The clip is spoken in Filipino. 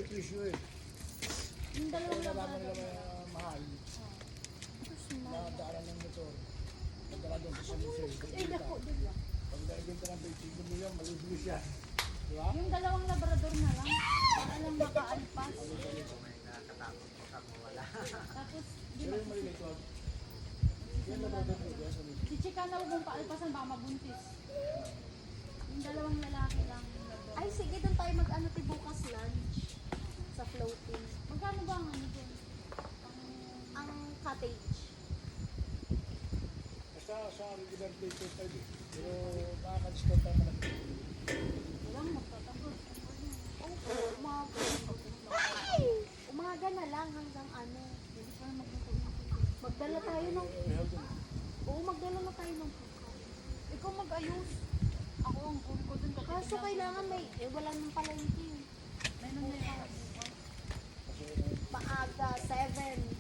presyo eh. Yung dalawang Kaya naman labrador. nila mahal. Tapos na. Nakadaanan ng motor. Nagdala doon sa cemetery. Eh, dako, diba? Pag naibenta ng 25 million, malibili siya. Di ba? Yung dalawang labrador na lang. Para lang makaalpas. Tapos, di Pero ba? yung maliliit wag. Yan na ba doon po sa mga. Si Chika na huwag mong paalpasan, baka mabuntis. Yung dalawang lalaki lang. Ay, sige, doon tayo mag-ano bukas lunch. Sa floating. Magkano ba ang ano dyan? Ang cottage. Basta sa regular plate po tayo. Pero makaka-discount tayo malaki. Walang magtatapos. Oo, umaga na lang hanggang ano. Hindi pa magluto. Magdala tayo ng... Health din. Oo, magdala na tayo ng pagkain. Ikaw mag-ayos. Ako ang goal ko dun. Kaso kailangan may... wala nang palengke. Meron na yun. Kasi Maaga, 7.